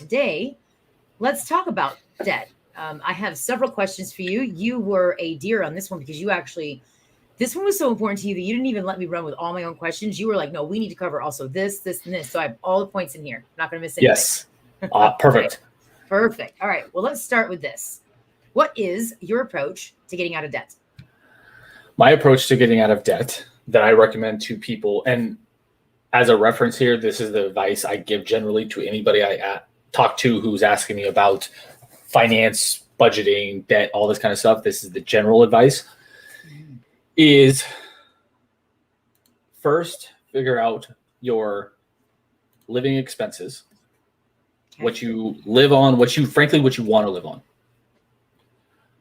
today, let's talk about debt. I have several questions for you. You were a dear on this one because this one was so important to you that you didn't even let me run with all my own questions. You were like, no, we need to cover also this, this, and this. So I have all the points in here. I'm not going to miss anything. Yes. Perfect. Perfect. All right. Well, let's start with this. What is your approach to getting out of debt? My approach to getting out of debt that I recommend to people, and as a reference here, this is the advice I give generally to anybody I talk to who's asking me about finance, budgeting, debt, all this kind of stuff. This is the general advice. Is first figure out your living expenses, what you live on, what you want to live on,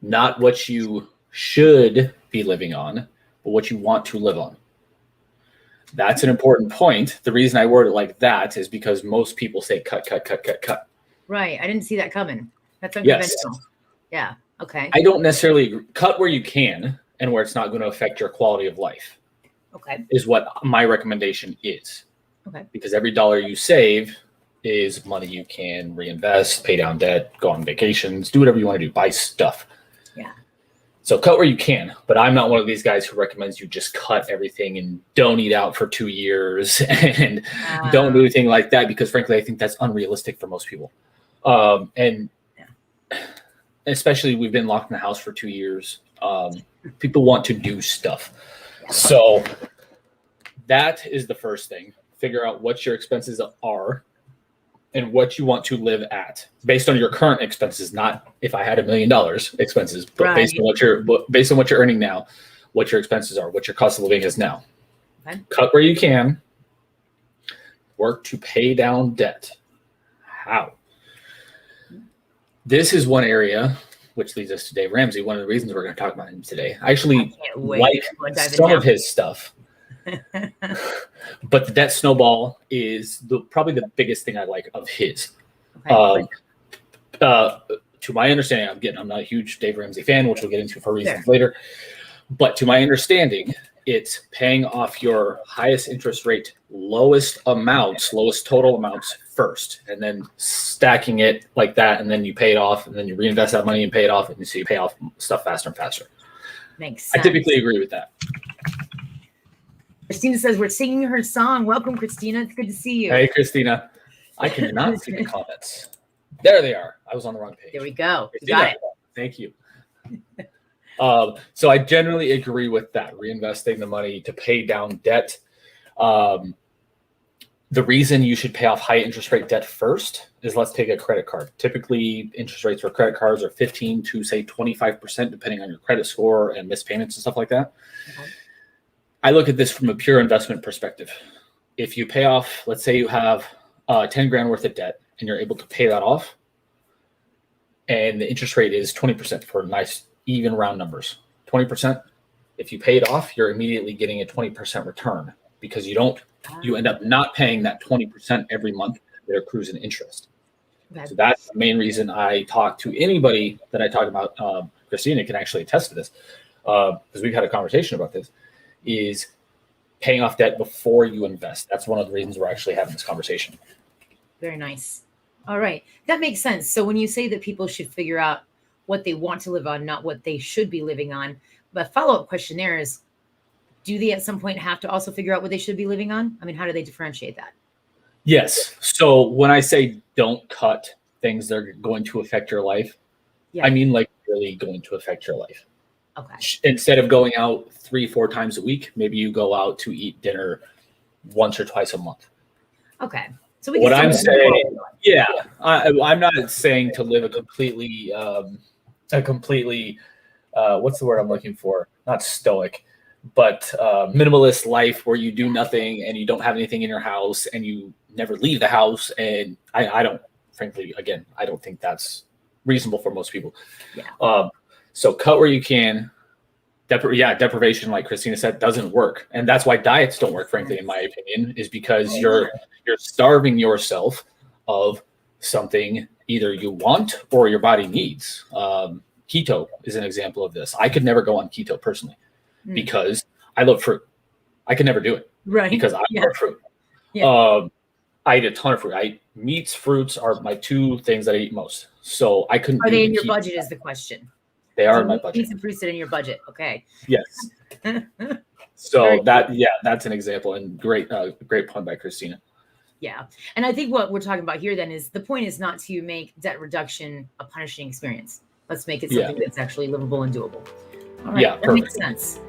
not what you should be living on, but what you want to live on. That's an important point. The reason I word it like that is because most people say cut. Right. I didn't see that coming. That's unconventional. Yes. Yeah. Okay. I don't necessarily agree. Cut where you can and where it's not going to affect your quality of life. Okay. Is what my recommendation is. Okay. Because every dollar you save is money you can reinvest, pay down debt, go on vacations, do whatever you want to do, buy stuff. Yeah. So cut where you can, but I'm not one of these guys who recommends you just cut everything and don't eat out for 2 years and don't do anything like that, because frankly, I think that's unrealistic for most people. Especially we've been locked in the house for 2 years. People want to do stuff. So that is the first thing. Figure out what your expenses are and what you want to live at based on your current expenses, not if I had $1 million expenses, but right. based on what you're earning now, what your expenses are, what your cost of living is now. Okay. Cut where you can. Work to pay down debt. How? This is one area which leads us to Dave Ramsey. One of the reasons we're going to talk about him today. I actually like some of his stuff. But the debt snowball is probably the biggest thing I like of his. Okay. To my understanding, I'm not a huge Dave Ramsey fan, which we'll get into for reasons later. But to my understanding, it's paying off your highest interest rate, lowest total amounts first, and then stacking it like that, and then you pay it off, and then you reinvest that money and pay it off, and so you pay off stuff faster and faster. Makes sense. I typically agree with that. Christina says we're singing her song. Welcome, Christina. It's good to see you. Hey, Christina. I cannot see the comments. There they are. I was on the wrong page. There we go. Christina, you got it. Thank you. So I generally agree with that, reinvesting the money to pay down debt. The reason you should pay off high interest rate debt first is, let's take a credit card. Typically, interest rates for credit cards are 15 to say 25%, depending on your credit score and missed payments and stuff like that. Okay. I look at this from a pure investment perspective. If you pay off, let's say you have 10 grand worth of debt and you're able to pay that off, and the interest rate is 20% for nice, even round numbers. 20%. If you pay it off, you're immediately getting a 20% return, because you end up not paying that 20% every month that accrues in interest. Okay. So that's the main reason I talk to anybody that I talk about. Christina can actually attest to this, because we've had a conversation about this, is paying off debt before you invest. That's one of the reasons we're actually having this conversation. Very nice. All right. That makes sense. So when you say that people should figure out what they want to live on, not what they should be living on, but follow-up question there is, do they at some point have to also figure out what they should be living on? I mean, how do they differentiate that? Yes. So when I say don't cut things that are going to affect your life, I mean like really going to affect your life. Okay. Instead of going out 3-4 times a week, maybe you go out to eat dinner once or twice a month. Okay. So what I'm saying, I'm not saying to live a completely, what's the word I'm looking for? Not stoic, but minimalist life where you do nothing and you don't have anything in your house and you never leave the house. And I don't, frankly, again, I don't think that's reasonable for most people. Yeah. So cut where you can. Deprivation, like Christina said, doesn't work. And that's why diets don't work, frankly, in my opinion, is because you're starving yourself of something either you want or your body needs. Keto is an example of this. I could never go on keto personally because I love fruit. I could never do it. Right. Because I love fruit. Yeah. I eat a ton of fruit. Meats, fruits are my two things that I eat most. So I couldn't. Are do they the in your keto budget? diet. Is the question. They Do are you in my need budget. meats and fruits that are in your budget? Okay. Yes. Very So cool. that's an example, and great pun by Christina. Yeah. And I think what we're talking about here then is the point is not to make debt reduction a punishing experience. Let's make it Yeah. something that's actually livable and doable. All right. Yeah, That perfect. makes sense.